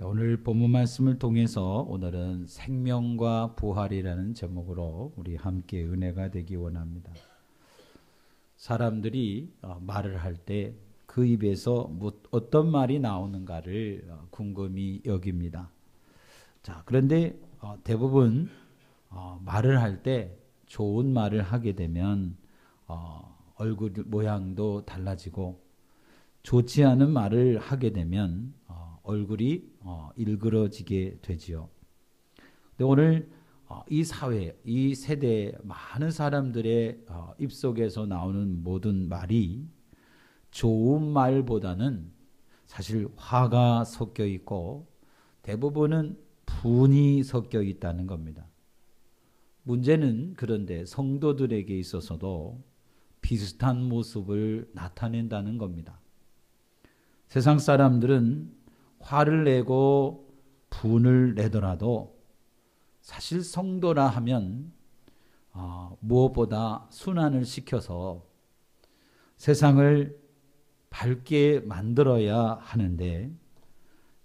자, 오늘 본문 말씀을 통해서 오늘은 생명과 부활이라는 제목으로 우리 함께 은혜가 되기 원합니다. 사람들이 말을 할 때 그 입에서 어떤 말이 나오는가를 궁금히 여깁니다. 자, 그런데 대부분 말을 할 때 좋은 말을 하게 되면 얼굴 모양도 달라지고, 좋지 않은 말을 하게 되면 얼굴이 일그러지게 되지요. 근데 오늘 이 사회, 이 세대 많은 사람들의 입속에서 나오는 모든 말이 좋은 말보다는 사실 화가 섞여 있고 대부분은 분이 섞여 있다는 겁니다. 문제는 그런데 성도들에게 있어서도 비슷한 모습을 나타낸다는 겁니다. 세상 사람들은 화를 내고 분을 내더라도 사실 성도라 하면 무엇보다 순환을 시켜서 세상을 밝게 만들어야 하는데,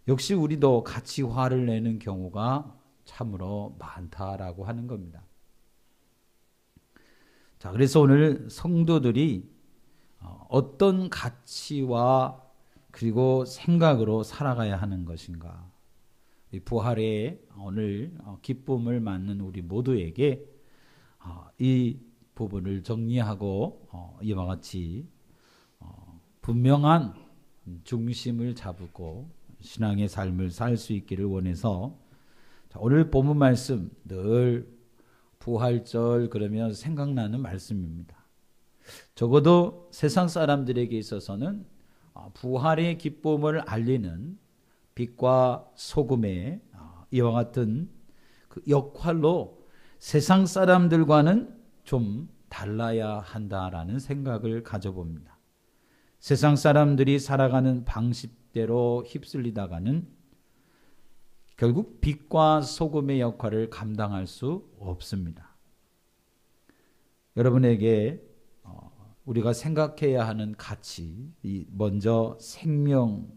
역시 우리도 같이 화를 내는 경우가 참으로 많다라고 하는 겁니다. 자, 그래서 오늘 성도들이 어떤 가치와 그리고 생각으로 살아가야 하는 것인가, 이 부활의 오늘 기쁨을 맞는 우리 모두에게 이 부분을 정리하고 이와 같이 분명한 중심을 잡고 신앙의 삶을 살 수 있기를 원해서, 오늘 본문 말씀 늘 부활절 그러면 생각나는 말씀입니다. 적어도 세상 사람들에게 있어서는 부활의 기쁨을 알리는 빛과 소금의 이와 같은 그 역할로 세상 사람들과는 좀 달라야 한다라는 생각을 가져봅니다. 세상 사람들이 살아가는 방식대로 휩쓸리다가는 결국 빛과 소금의 역할을 감당할 수 없습니다. 여러분에게 우리가 생각해야 하는 가치, 먼저 생명,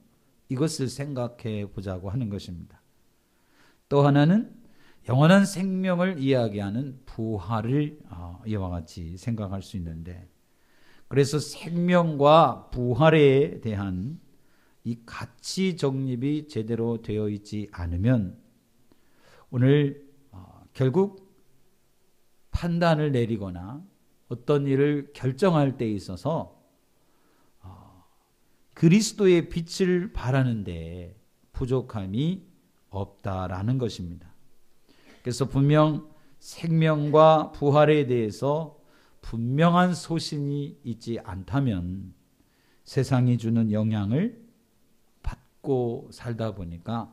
이것을 생각해 보자고 하는 것입니다. 또 하나는 영원한 생명을 이야기하는 부활을 이와 같이 생각할 수 있는데, 그래서 생명과 부활에 대한 이 가치 정립이 제대로 되어 있지 않으면 오늘 결국 판단을 내리거나 어떤 일을 결정할 때 있어서 그리스도의 빛을 바라는데 부족함이 없다라는 것입니다. 그래서 분명 생명과 부활에 대해서 분명한 소신이 있지 않다면 세상이 주는 영향을 받고 살다 보니까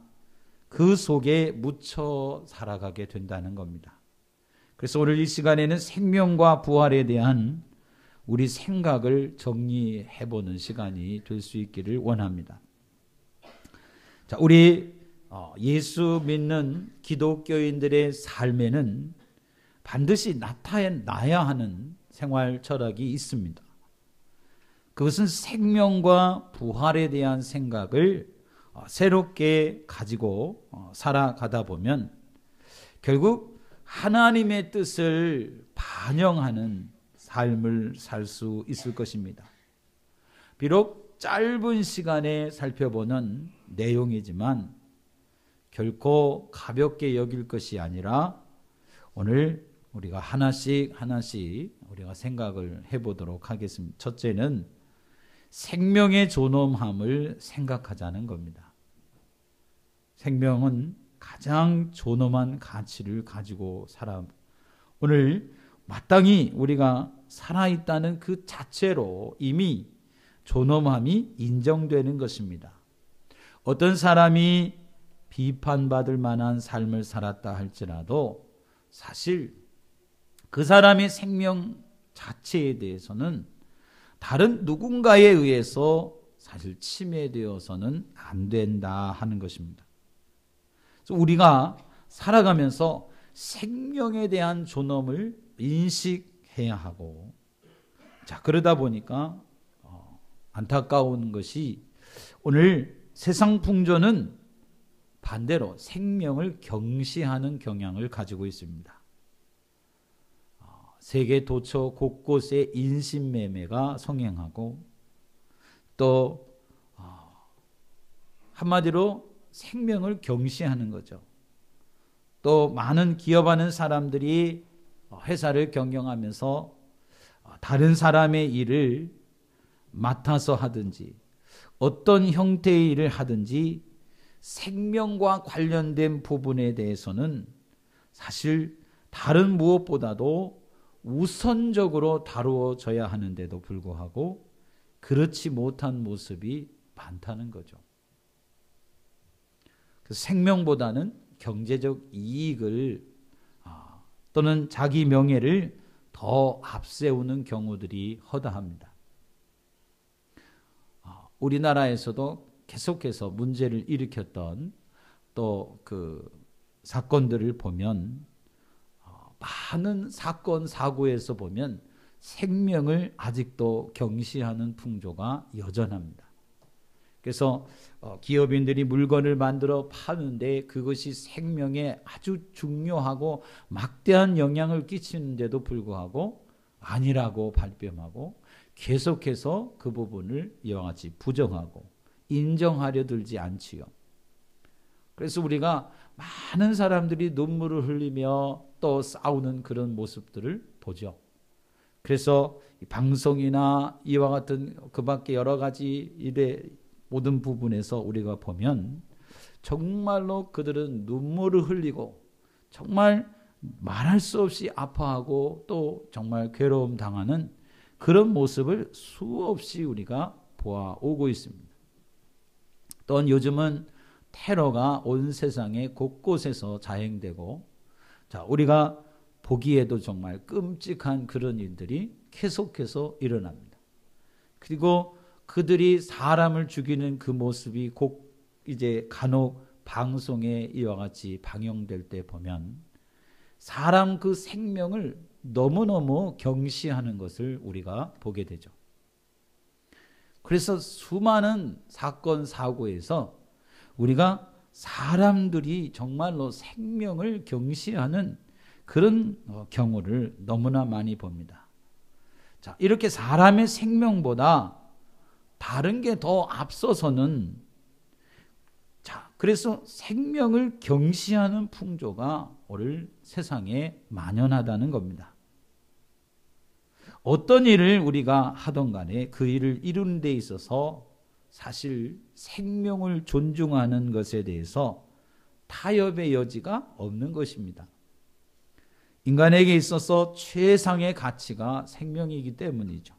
그 속에 묻혀 살아가게 된다는 겁니다. 그래서 오늘 이 시간에는 생명과 부활에 대한 우리 생각을 정리해보는 시간이 될 수 있기를 원합니다. 자, 우리 예수 믿는 기독교인들의 삶에는 반드시 나타나야 하는 생활 철학이 있습니다. 그것은 생명과 부활에 대한 생각을 새롭게 가지고 살아가다 보면 결국 하나님의 뜻을 반영하는 삶을 살 수 있을 것입니다. 비록 짧은 시간에 살펴보는 내용이지만 결코 가볍게 여길 것이 아니라 오늘 우리가 하나씩 우리가 생각을 해보도록 하겠습니다. 첫째는 생명의 존엄함을 생각하자는 겁니다. 생명은 가장 존엄한 가치를 가지고 오늘 마땅히 우리가 살아있다는 그 자체로 이미 존엄함이 인정되는 것입니다. 어떤 사람이 비판받을 만한 삶을 살았다 할지라도 사실 그 사람의 생명 자체에 대해서는 다른 누군가에 의해서 사실 침해되어서는 안 된다 하는 것입니다. 그래서 우리가 살아가면서 생명에 대한 존엄을 인식해야 하고, 자, 그러다 보니까 안타까운 것이 오늘 세상 풍조는 반대로 생명을 경시하는 경향을 가지고 있습니다. 세계 도처 곳곳에 인신매매가 성행하고 또 한마디로 생명을 경시하는 거죠. 또 많은 기업하는 사람들이 회사를 경영하면서 다른 사람의 일을 맡아서 하든지 어떤 형태의 일을 하든지 생명과 관련된 부분에 대해서는 사실 다른 무엇보다도 우선적으로 다루어져야 하는데도 불구하고 그렇지 못한 모습이 많다는 거죠. 생명보다는 경제적 이익을 또는 자기 명예를 더 앞세우는 경우들이 허다합니다. 우리나라에서도 계속해서 문제를 일으켰던 또 그 사건들을 보면 많은 사건 사고에서 보면 생명을 아직도 경시하는 풍조가 여전합니다. 그래서 기업인들이 물건을 만들어 파는데 그것이 생명에 아주 중요하고 막대한 영향을 끼치는데도 불구하고 아니라고 발뺌하고 계속해서 그 부분을 이와 같이 부정하고 인정하려 들지 않지요. 그래서 우리가 많은 사람들이 눈물을 흘리며 또 싸우는 그런 모습들을 보죠. 그래서 방송이나 이와 같은 그 밖에 여러 가지 일의 모든 부분에서 우리가 보면 정말로 그들은 눈물을 흘리고 정말 말할 수 없이 아파하고 또 정말 괴로움 당하는 그런 모습을 수없이 우리가 보아오고 있습니다. 또한 요즘은 테러가 온 세상에 곳곳에서 자행되고 우리가 보기에도 정말 끔찍한 그런 일들이 계속해서 일어납니다. 그리고 그들이 사람을 죽이는 그 모습이 이제 간혹 방송에 이와 같이 방영될 때 보면 사람 그 생명을 너무너무 경시하는 것을 우리가 보게 되죠. 그래서 수많은 사건 사고에서 우리가 사람들이 정말로 생명을 경시하는 그런 경우를 너무나 많이 봅니다. 이렇게 사람의 생명보다 다른 게 더 앞서서는 그래서 생명을 경시하는 풍조가 오늘 세상에 만연하다는 겁니다. 어떤 일을 우리가 하던 간에 그 일을 이루는 데 있어서 사실 생명을 존중하는 것에 대해서 타협의 여지가 없는 것입니다. 인간에게 있어서 최상의 가치가 생명이기 때문이죠.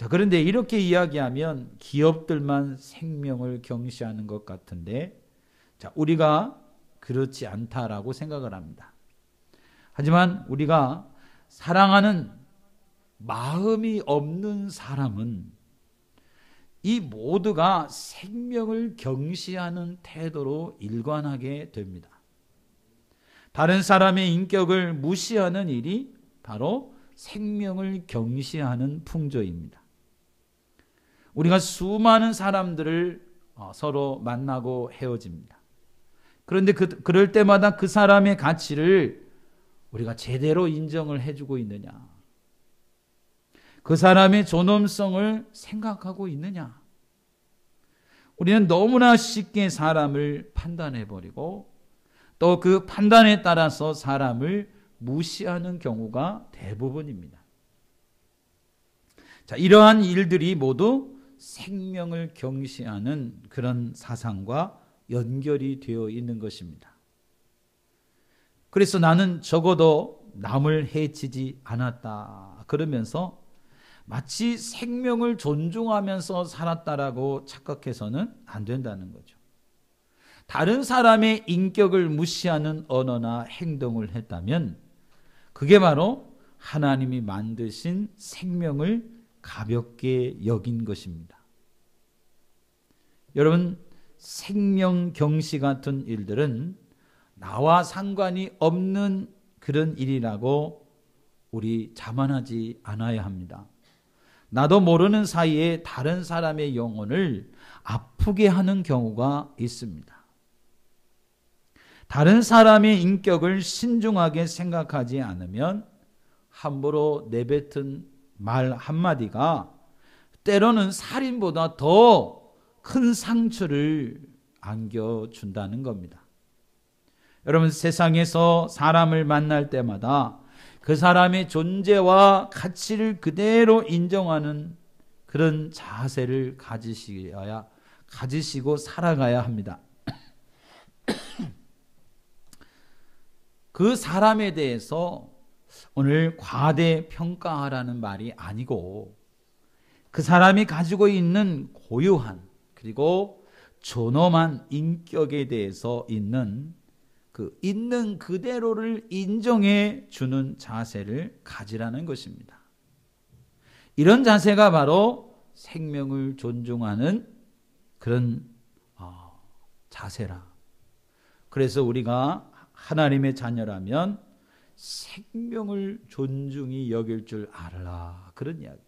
그런데 이렇게 이야기하면 기업들만 생명을 경시하는 것 같은데 우리가 그렇지 않다라고 생각을 합니다. 하지만 우리가 사랑하는 마음이 없는 사람은 이 모두가 생명을 경시하는 태도로 일관하게 됩니다. 다른 사람의 인격을 무시하는 일이 바로 생명을 경시하는 풍조입니다. 우리가 수많은 사람들을 서로 만나고 헤어집니다. 그런데 그럴 때마다 그 사람의 가치를 우리가 제대로 인정을 해주고 있느냐? 그 사람의 존엄성을 생각하고 있느냐? 우리는 너무나 쉽게 사람을 판단해버리고 또 그 판단에 따라서 사람을 무시하는 경우가 대부분입니다. 이러한 일들이 모두 생명을 경시하는 그런 사상과 연결이 되어 있는 것입니다. 그래서 나는 적어도 남을 해치지 않았다 그러면서 마치 생명을 존중하면서 살았다라고 착각해서는 안 된다는 거죠. 다른 사람의 인격을 무시하는 언어나 행동을 했다면 그게 바로 하나님이 만드신 생명을 가볍게 여긴 것입니다. 여러분, 생명 경시 같은 일들은 나와 상관이 없는 그런 일이라고 우리 자만하지 않아야 합니다. 나도 모르는 사이에 다른 사람의 영혼을 아프게 하는 경우가 있습니다. 다른 사람의 인격을 신중하게 생각하지 않으면 함부로 내뱉은 말 한마디가 때로는 살인보다 더 큰 상처를 안겨준다는 겁니다. 여러분, 세상에서 사람을 만날 때마다 그 사람의 존재와 가치를 그대로 인정하는 그런 자세를 가지시고 살아가야 합니다. 그 사람에 대해서 오늘 과대평가하라는 말이 아니고 그 사람이 가지고 있는 고유한 그리고 존엄한 인격에 대해서 있는 그대로를 인정해 주는 자세를 가지라는 것입니다. 이런 자세가 바로 생명을 존중하는 그런 자세라. 그래서 우리가 하나님의 자녀라면 생명을 존중히 여길 줄 알라. 그런 이야기.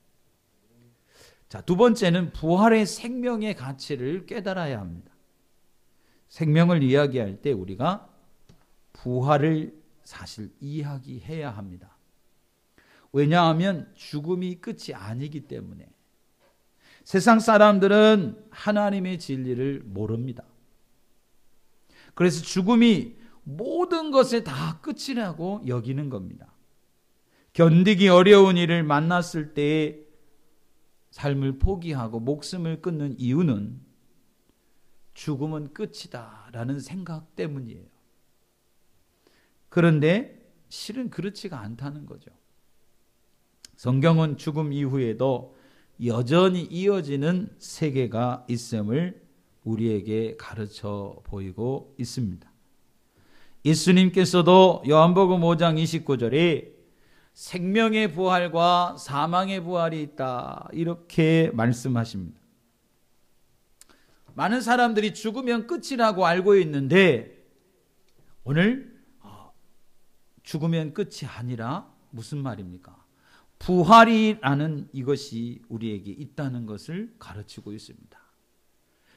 자, 두 번째는 부활의 생명의 가치를 깨달아야 합니다. 생명을 이야기할 때 우리가 부활을 사실 이야기해야 합니다. 왜냐하면 죽음이 끝이 아니기 때문에. 세상 사람들은 하나님의 진리를 모릅니다. 그래서 죽음이 모든 것의 다 끝이라고 여기는 겁니다. 견디기 어려운 일을 만났을 때에 삶을 포기하고 목숨을 끊는 이유는 죽음은 끝이다라는 생각 때문이에요. 그런데 실은 그렇지가 않다는 거죠. 성경은 죽음 이후에도 여전히 이어지는 세계가 있음을 우리에게 가르쳐 보이고 있습니다. 예수님께서도 요한복음 5장 29절에 생명의 부활과 사망의 부활이 있다 이렇게 말씀하십니다. 많은 사람들이 죽으면 끝이라고 알고 있는데 오늘 죽으면 끝이 아니라 무슨 말입니까? 부활이라는 이것이 우리에게 있다는 것을 가르치고 있습니다.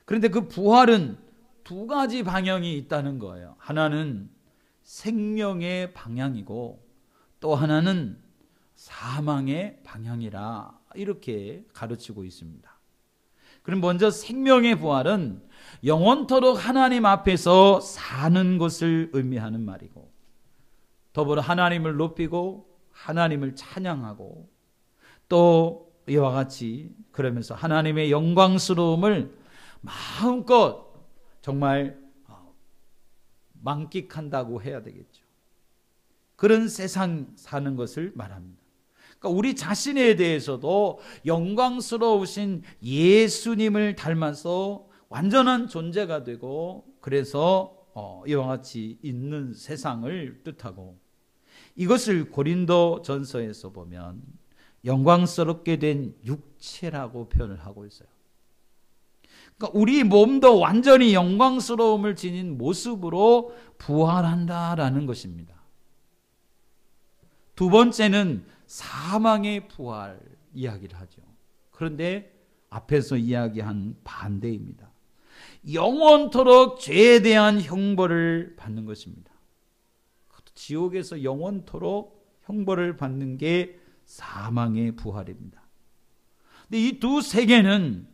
그런데 그 부활은 두 가지 방향이 있다는 거예요. 하나는 생명의 방향이고 또 하나는 사망의 방향이라 이렇게 가르치고 있습니다. 그럼 먼저 생명의 부활은 영원토록 하나님 앞에서 사는 것을 의미하는 말이고 더불어 하나님을 높이고 하나님을 찬양하고 또 이와 같이 그러면서 하나님의 영광스러움을 마음껏 정말 만끽한다고 해야 되겠죠. 그런 세상 사는 것을 말합니다. 그러니까 우리 자신에 대해서도 영광스러우신 예수님을 닮아서 완전한 존재가 되고 그래서 이와 같이 있는 세상을 뜻하고 이것을 고린도 전서에서 보면 영광스럽게 된 육체라고 표현을 하고 있어요. 그러니까 우리 몸도 완전히 영광스러움을 지닌 모습으로 부활한다라는 것입니다. 두 번째는 사망의 부활 이야기를 하죠. 그런데 앞에서 이야기한 반대입니다. 영원토록 죄에 대한 형벌을 받는 것입니다. 지옥에서 영원토록 형벌을 받는 게 사망의 부활입니다. 근데 이 두 세계는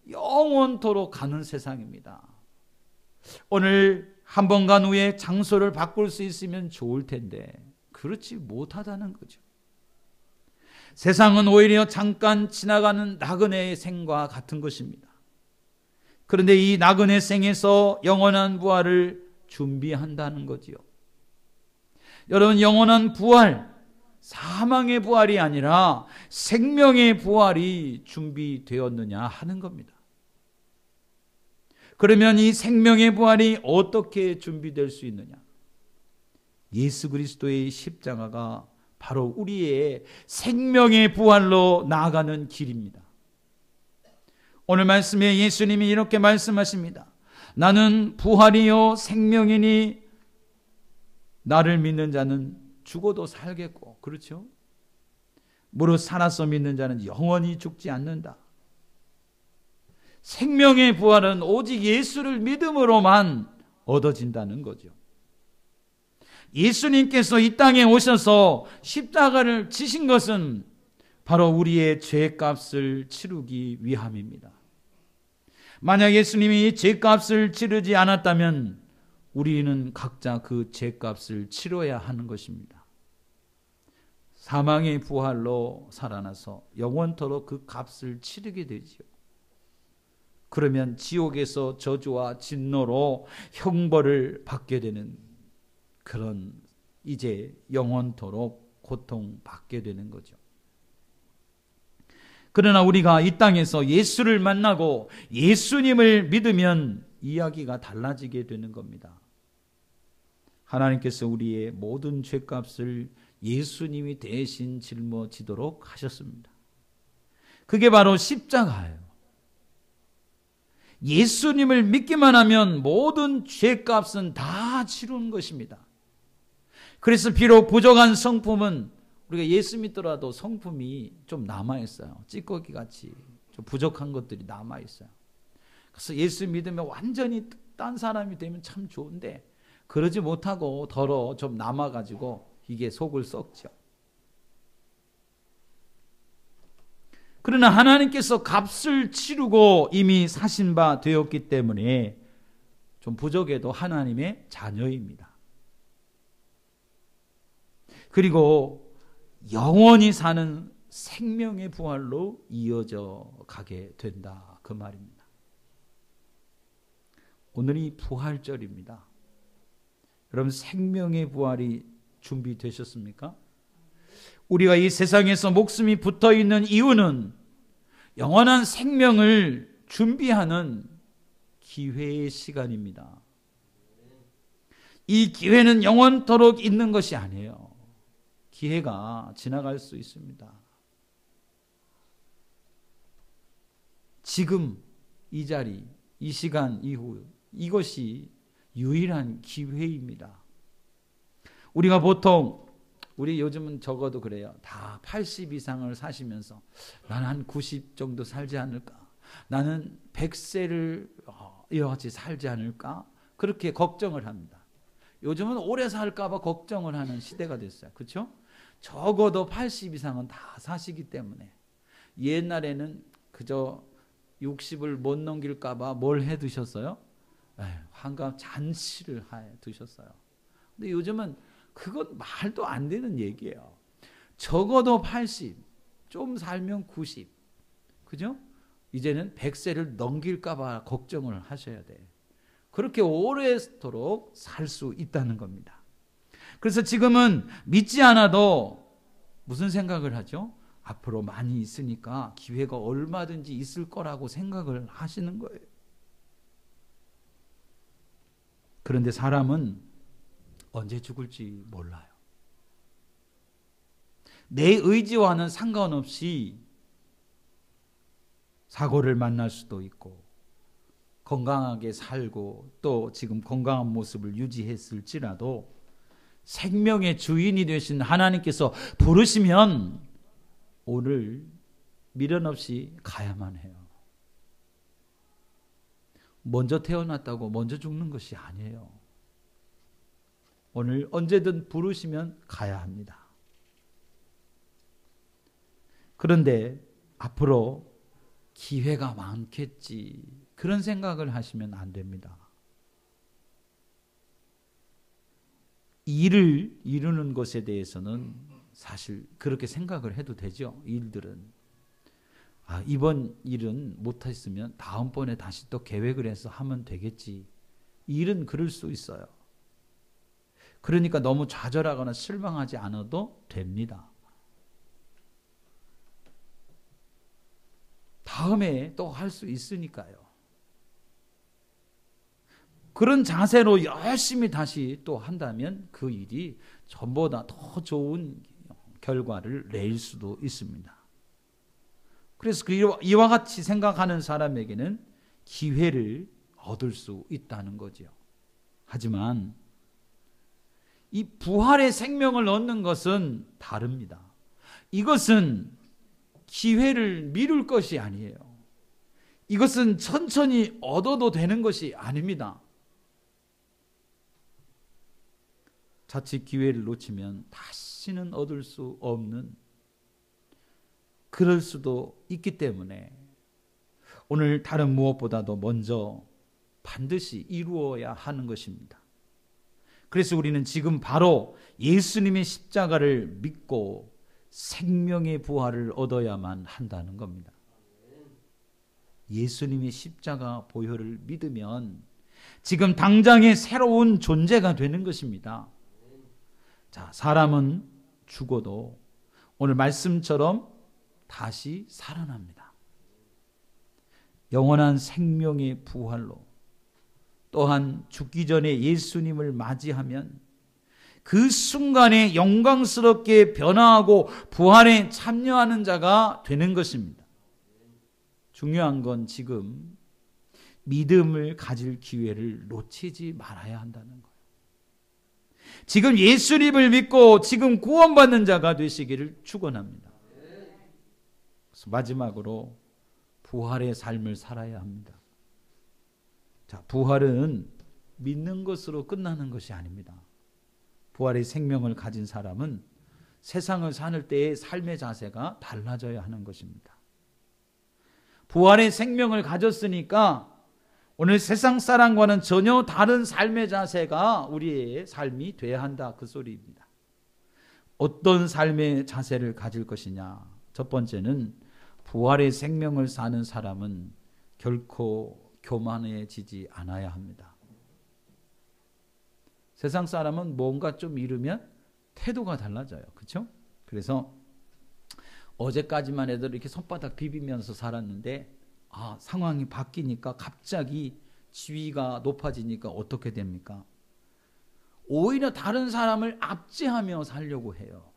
영원토록 가는 세상입니다. 오늘 한 번 간 후에 장소를 바꿀 수 있으면 좋을 텐데 그렇지 못하다는 거죠. 세상은 오히려 잠깐 지나가는 나그네의 생과 같은 것입니다. 그런데 이 나그네 생에서 영원한 부활을 준비한다는 거지요. 여러분, 영원한 부활, 사망의 부활이 아니라 생명의 부활이 준비되었느냐 하는 겁니다. 그러면 이 생명의 부활이 어떻게 준비될 수 있느냐? 예수 그리스도의 십자가가 바로 우리의 생명의 부활로 나아가는 길입니다. 오늘 말씀에 예수님이 이렇게 말씀하십니다. 나는 부활이요 생명이니 나를 믿는 자는 죽어도 살겠고, 그렇죠? 무릇 살아서 믿는 자는 영원히 죽지 않는다. 생명의 부활은 오직 예수를 믿음으로만 얻어진다는 거죠. 예수님께서 이 땅에 오셔서 십자가를 지신 것은 바로 우리의 죄값을 치르기 위함입니다. 만약 예수님이 죄값을 치르지 않았다면 우리는 각자 그 죄값을 치러야 하는 것입니다. 사망의 부활로 살아나서 영원토록 그 값을 치르게 되지요. 그러면 지옥에서 저주와 진노로 형벌을 받게 되는 그런 이제 영원토록 고통받게 되는 거죠. 그러나 우리가 이 땅에서 예수를 만나고 예수님을 믿으면 이야기가 달라지게 되는 겁니다. 하나님께서 우리의 모든 죄값을 예수님이 대신 짊어지도록 하셨습니다. 그게 바로 십자가예요. 예수님을 믿기만 하면 모든 죄값은 다 치른 것입니다. 그래서 비록 부족한 성품은 우리가 예수 믿더라도 성품이 좀 남아있어요. 찌꺼기 같이 좀 부족한 것들이 남아있어요. 그래서 예수 믿으면 완전히 딴 사람이 되면 참 좋은데 그러지 못하고 더러 좀 남아가지고 이게 속을 썩죠. 그러나 하나님께서 값을 치르고 이미 사신 바 되었기 때문에 좀 부족해도 하나님의 자녀입니다. 그리고 영원히 사는 생명의 부활로 이어져 가게 된다. 그 말입니다. 오늘이 부활절입니다. 여러분 생명의 부활이 준비되셨습니까? 우리가 이 세상에서 목숨이 붙어 있는 이유는 영원한 생명을 준비하는 기회의 시간입니다. 이 기회는 영원토록 있는 것이 아니에요. 기회가 지나갈 수 있습니다. 지금 이 자리, 이 시간 이후 이것이 유일한 기회입니다. 우리가 보통 우리 요즘은 적어도 그래요. 다 80 이상을 사시면서 나는 한 90 정도 살지 않을까? 나는 100세를 이어같이 살지 않을까? 그렇게 걱정을 합니다. 요즘은 오래 살까 봐 걱정을 하는 시대가 됐어요. 그렇죠? 적어도 80 이상은 다 사시기 때문에 옛날에는 그저 60을 못 넘길까 봐 뭘 해 두셨어요? 환갑 잔치를 해 두셨어요. 근데 요즘은 그건 말도 안 되는 얘기예요. 적어도 80, 좀 살면 90. 그죠? 이제는 100세를 넘길까 봐 걱정을 하셔야 돼. 그렇게 오래도록 살 수 있다는 겁니다. 그래서 지금은 믿지 않아도 무슨 생각을 하죠? 앞으로 많이 있으니까 기회가 얼마든지 있을 거라고 생각을 하시는 거예요. 그런데 사람은 언제 죽을지 몰라요. 내 의지와는 상관없이 사고를 만날 수도 있고 건강하게 살고 또 지금 건강한 모습을 유지했을지라도 생명의 주인이 되신 하나님께서 부르시면 오늘 미련 없이 가야만 해요. 먼저 태어났다고 먼저 죽는 것이 아니에요. 오늘 언제든 부르시면 가야 합니다. 그런데 앞으로 기회가 많겠지 그런 생각을 하시면 안 됩니다. 일을 이루는 것에 대해서는 사실 그렇게 생각을 해도 되죠. 일들은 이번 일은 못했으면 다음번에 다시 또 계획을 해서 하면 되겠지. 일은 그럴 수 있어요. 그러니까 너무 좌절하거나 실망하지 않아도 됩니다. 다음에 또 할 수 있으니까요. 그런 자세로 열심히 다시 또 한다면 그 일이 전보다 더 좋은 결과를 낼 수도 있습니다. 그래서 이와 같이 생각하는 사람에게는 기회를 얻을 수 있다는 거죠. 하지만 이 부활의 생명을 얻는 것은 다릅니다. 이것은 기회를 미룰 것이 아니에요. 이것은 천천히 얻어도 되는 것이 아닙니다. 자칫 기회를 놓치면 다시는 얻을 수 없는, 그럴 수도 있기 때문에 오늘 다른 무엇보다도 먼저 반드시 이루어야 하는 것입니다. 그래서 우리는 지금 바로 예수님의 십자가를 믿고 생명의 부활을 얻어야만 한다는 겁니다. 예수님의 십자가 보혈을 믿으면 지금 당장의 새로운 존재가 되는 것입니다. 자, 사람은 죽어도 오늘 말씀처럼 다시 살아납니다. 영원한 생명의 부활로, 또한 죽기 전에 예수님을 맞이하면 그 순간에 영광스럽게 변화하고 부활에 참여하는 자가 되는 것입니다. 중요한 건 지금 믿음을 가질 기회를 놓치지 말아야 한다는 거예요. 지금 예수님을 믿고 지금 구원받는 자가 되시기를 축원합니다. 그래서 마지막으로 부활의 삶을 살아야 합니다. 자, 부활은 믿는 것으로 끝나는 것이 아닙니다. 부활의 생명을 가진 사람은 세상을 사는 때의 삶의 자세가 달라져야 하는 것입니다. 부활의 생명을 가졌으니까 오늘 세상 사람과는 전혀 다른 삶의 자세가 우리의 삶이 돼야 한다, 그 소리입니다. 어떤 삶의 자세를 가질 것이냐? 첫 번째는 부활의 생명을 사는 사람은 결코 교만해지지 않아야 합니다. 세상 사람은 뭔가 좀 잃으면 태도가 달라져요. 그렇죠? 그래서 어제까지만 해도 이렇게 손바닥 비비면서 살았는데 상황이 바뀌니까 갑자기 지위가 높아지니까 어떻게 됩니까? 오히려 다른 사람을 압제하며 살려고 해요.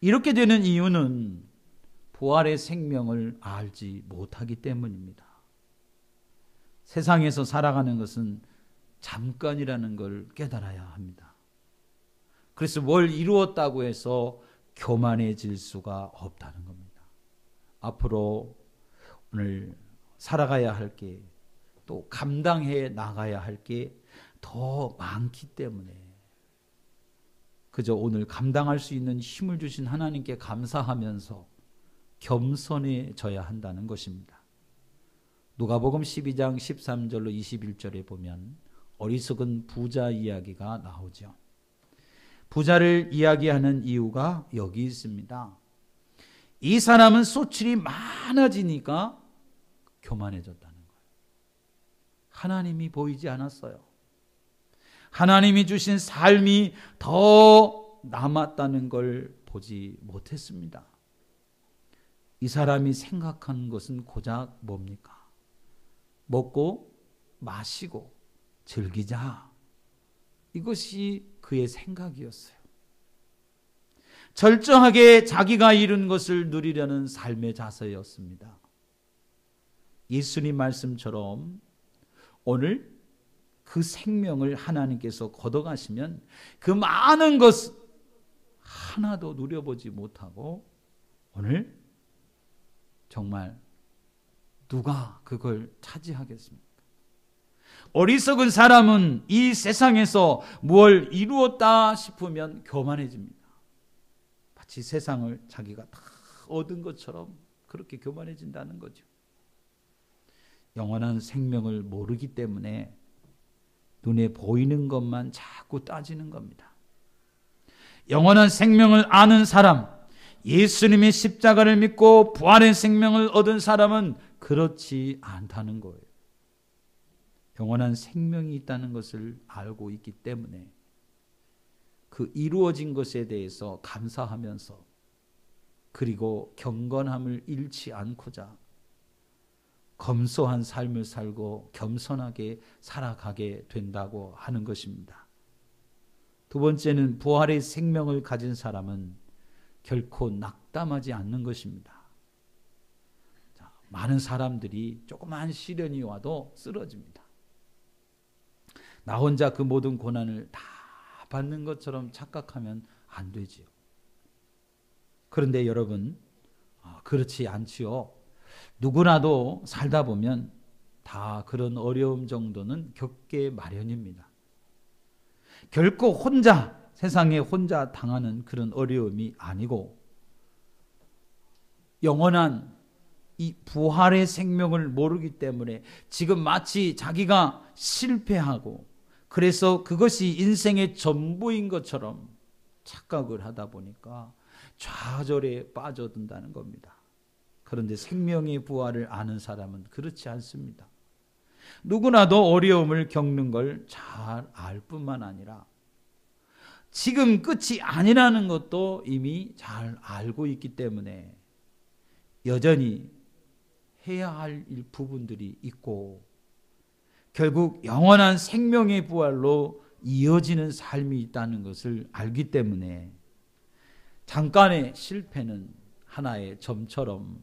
이렇게 되는 이유는 부활의 생명을 알지 못하기 때문입니다. 세상에서 살아가는 것은 잠깐이라는 걸 깨달아야 합니다. 그래서 뭘 이루었다고 해서 교만해질 수가 없다는 겁니다. 앞으로 오늘 살아가야 할 게, 또 감당해 나가야 할 게 더 많기 때문에 그저 오늘 감당할 수 있는 힘을 주신 하나님께 감사하면서 겸손해져야 한다는 것입니다. 누가복음 12장 13절로 21절에 보면 어리석은 부자 이야기가 나오죠. 부자를 이야기하는 이유가 여기 있습니다. 이 사람은 소출이 많아지니까 교만해졌다는 거예요. 하나님이 보이지 않았어요. 하나님이 주신 삶이 더 남았다는 걸 보지 못했습니다. 이 사람이 생각한 것은 고작 뭡니까? 먹고 마시고 즐기자. 이것이 그의 생각이었어요. 절정하게 자기가 이룬 것을 누리려는 삶의 자세였습니다. 예수님 말씀처럼 오늘 그 생명을 하나님께서 걷어가시면 그 많은 것 하나도 누려보지 못하고 오늘 정말 누가 그걸 차지하겠습니까? 어리석은 사람은 이 세상에서 뭘 이루었다 싶으면 교만해집니다. 마치 세상을 자기가 다 얻은 것처럼 그렇게 교만해진다는 거죠. 영원한 생명을 모르기 때문에 눈에 보이는 것만 자꾸 따지는 겁니다. 영원한 생명을 아는 사람, 예수님의 십자가를 믿고 부활의 생명을 얻은 사람은 그렇지 않다는 거예요. 영원한 생명이 있다는 것을 알고 있기 때문에 그 이루어진 것에 대해서 감사하면서, 그리고 경건함을 잃지 않고자 검소한 삶을 살고 겸손하게 살아가게 된다고 하는 것입니다. 두 번째는 부활의 생명을 가진 사람은 결코 낙담하지 않는 것입니다. 자, 많은 사람들이 조그만 시련이 와도 쓰러집니다. 나 혼자 그 모든 고난을 다 받는 것처럼 착각하면 안 되지요. 그런데 여러분, 그렇지 않지요. 누구나도 살다 보면 다 그런 어려움 정도는 겪게 마련입니다. 결코 혼자, 세상에 혼자 당하는 그런 어려움이 아니고 영원한 이 부활의 생명을 모르기 때문에 지금 마치 자기가 실패하고 그래서 그것이 인생의 전부인 것처럼 착각을 하다 보니까 좌절에 빠져든다는 겁니다. 그런데 생명의 부활을 아는 사람은 그렇지 않습니다. 누구나도 어려움을 겪는 걸 잘 알 뿐만 아니라 지금 끝이 아니라는 것도 이미 잘 알고 있기 때문에 여전히 해야 할 부분들이 있고 결국 영원한 생명의 부활로 이어지는 삶이 있다는 것을 알기 때문에 잠깐의 실패는 하나의 점처럼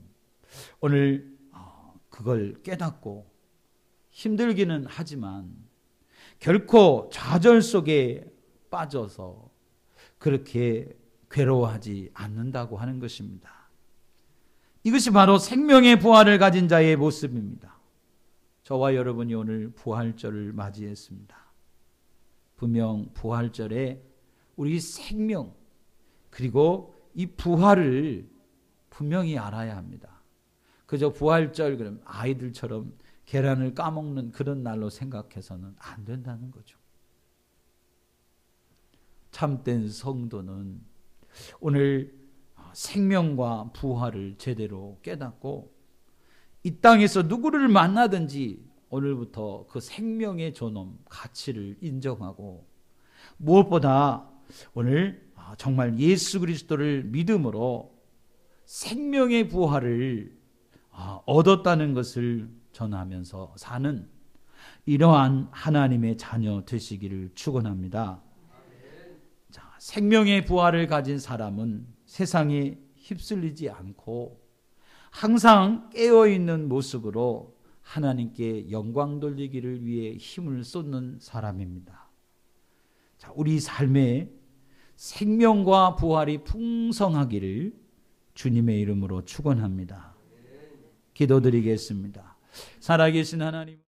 오늘 그걸 깨닫고 힘들기는 하지만 결코 좌절 속에 빠져서 그렇게 괴로워하지 않는다고 하는 것입니다. 이것이 바로 생명의 부활을 가진 자의 모습입니다. 저와 여러분이 오늘 부활절을 맞이했습니다. 분명 부활절에 우리 생명 그리고 이 부활을 분명히 알아야 합니다. 그저 부활절 그럼 아이들처럼 계란을 까먹는 그런 날로 생각해서는 안 된다는 거죠. 참된 성도는 오늘 생명과 부활을 제대로 깨닫고 이 땅에서 누구를 만나든지 오늘부터 그 생명의 존엄, 가치를 인정하고 무엇보다 오늘 정말 예수 그리스도를 믿음으로 생명의 부활을 얻었다는 것을 전하면서 사는 이러한 하나님의 자녀 되시기를 축원합니다. 자, 생명의 부활을 가진 사람은 세상에 휩쓸리지 않고 항상 깨어있는 모습으로 하나님께 영광 돌리기를 위해 힘을 쏟는 사람입니다. 자, 우리 삶에 생명과 부활이 풍성하기를 주님의 이름으로 축원합니다. 기도드리겠습니다. 살아계신 하나님